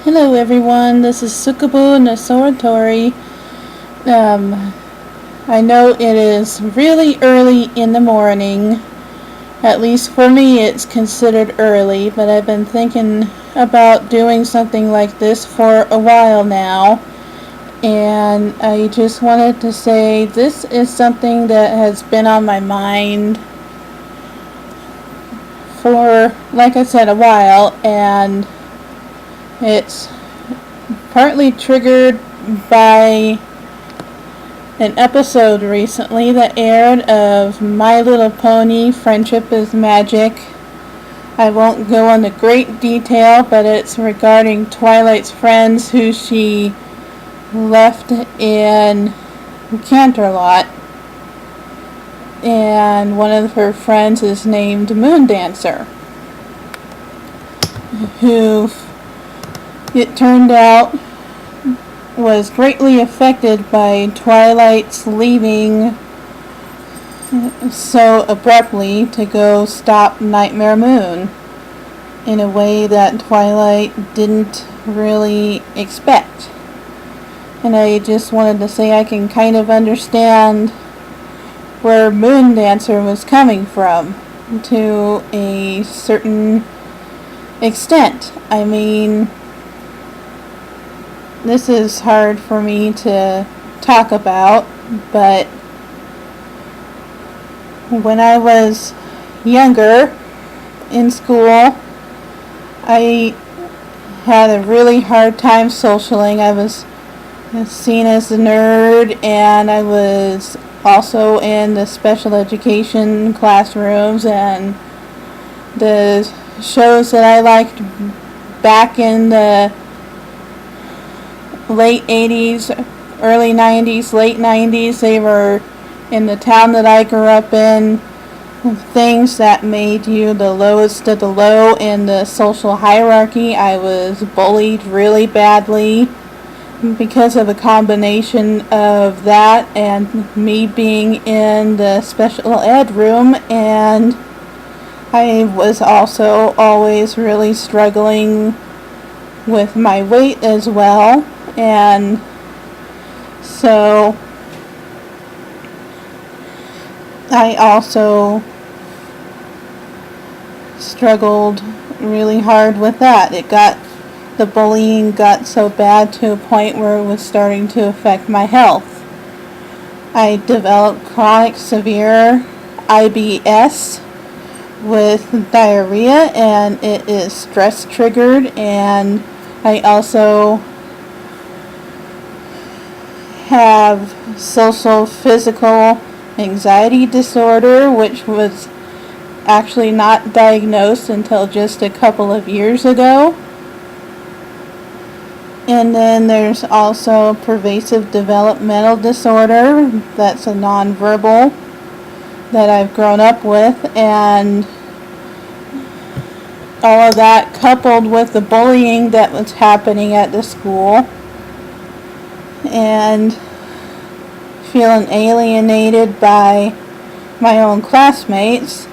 Hello everyone, this is Sukabu Nasoratori. I know it is really early in the morning. At least for me it's considered early, but I've been thinking about doing something like this for a while now. And I just wanted to say this is something that has been on my mind for, like I said, a while, and it's partly triggered by an episode recently that aired of My Little Pony Friendship is Magic. I won't go into great detail, but it's regarding Twilight's friends who she left in Canterlot. And one of her friends is named Moondancer, who it turned out was greatly affected by Twilight's leaving so abruptly to go stop Nightmare Moon in a way that Twilight didn't really expect. And I just wanted to say I can kind of understand where Moondancer was coming from to a certain extent. I mean, this is hard for me to talk about, but when I was younger in school, I had a really hard time socialing. I was seen as a nerd, and I was also in the special education classrooms, and the shows that I liked back in the late 80s, early 90s, late 90s, they were in the town that I grew up in, things that made you the lowest of the low in the social hierarchy. I was bullied really badly because of a combination of that and me being in the special ed room, and I was also always really struggling with my weight as well. And so I also struggled really hard with that. The bullying got so bad to a point where it was starting to affect my health. I developed chronic severe IBS with diarrhea, and it is stress triggered, and I also have social physical anxiety disorder, which was actually not diagnosed until just a couple of years ago. And then there's also pervasive developmental disorder. That's a nonverbal that I've grown up with, and all of that coupled with the bullying that was happening at the school and feeling alienated by my own classmates.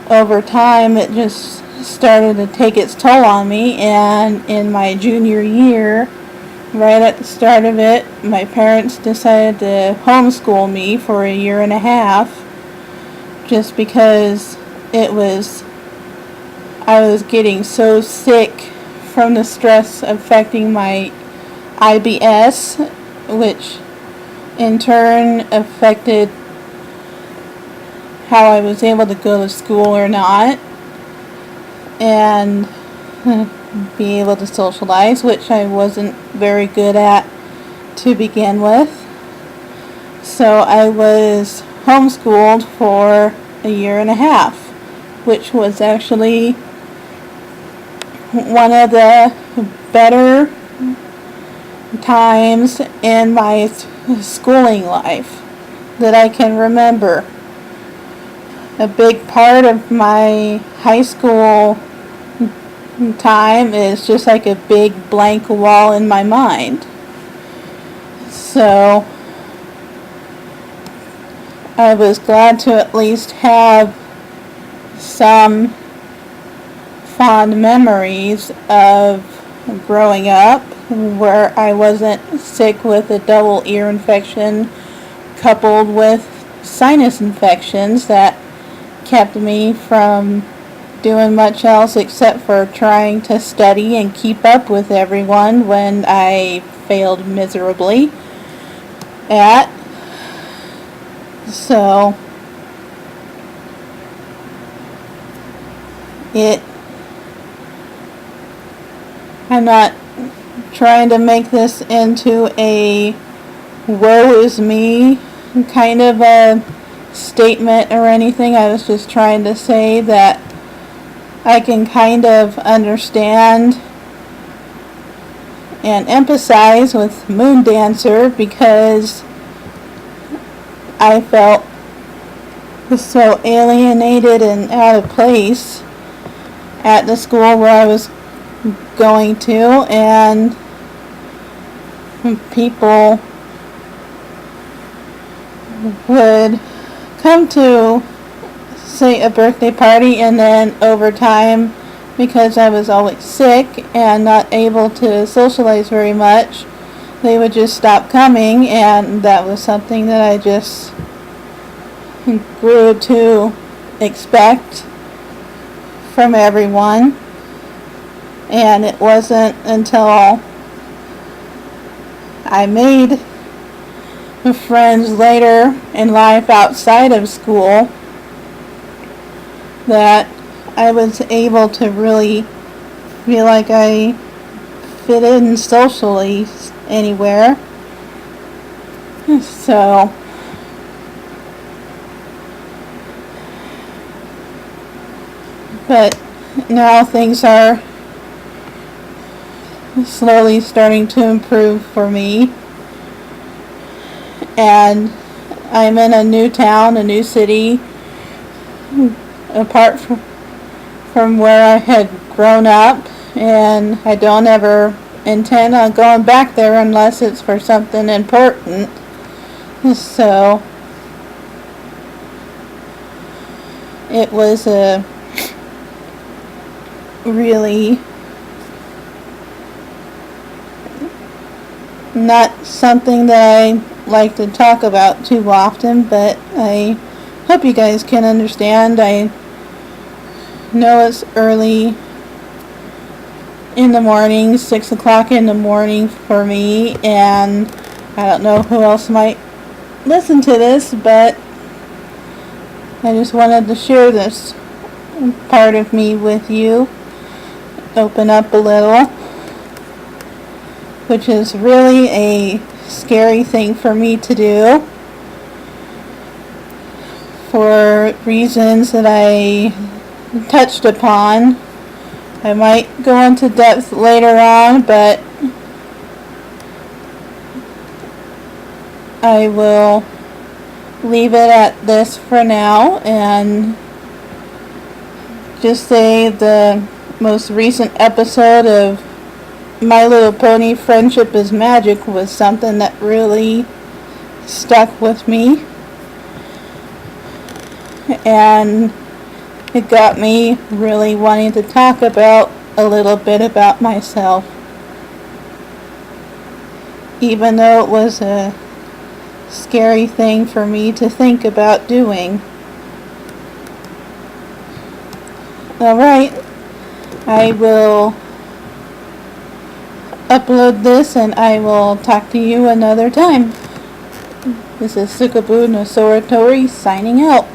Over time, it just started to take its toll on me, and in my junior year, right at the start of it, my parents decided to homeschool me for a year and a half just because I was getting so sick from the stress affecting my IBS, which in turn affected how I was able to go to school or not, and be able to socialize, which I wasn't very good at to begin with. So I was homeschooled for a year and a half, which was actually one of the better times in my schooling life that I can remember. A big part of my high school time is just like a big blank wall in my mind. So I was glad to at least have some fond memories of growing up, where I wasn't sick with a double ear infection coupled with sinus infections that kept me from doing much else except for trying to study and keep up with everyone when I failed miserably at. So I'm not trying to make this into a woe is me kind of a statement or anything. I was just trying to say that I can kind of understand and empathize with Moondancer because I felt so alienated and out of place at the school where I was going to, and people would come to, say, a birthday party, and then over time, because I was always sick and not able to socialize very much, they would just stop coming, and that was something that I just grew to expect from everyone. And it wasn't until I made friends later in life outside of school that I was able to really feel like I fit in socially anywhere. So but now things are slowly starting to improve for me, and I'm in a new town, a new city, apart from where I had grown up, and I don't ever intend on going back there unless it's for something important. So it was a really not something that I like to talk about too often, but I hope you guys can understand. I know it's early in the morning, 6 o'clock in the morning for me, and I don't know who else might listen to this, but I just wanted to share this part of me with you, open up a little, which is really a scary thing for me to do for reasons that I touched upon. I might go into depth later on, but I will leave it at this for now and just say the most recent episode of My Little Pony Friendship is Magic was something that really stuck with me, and it got me really wanting to talk about a little bit about myself, even though it was a scary thing for me to think about doing. Alright, I will upload this and I will talk to you another time. This is Sukaboo Nosora Tori signing out.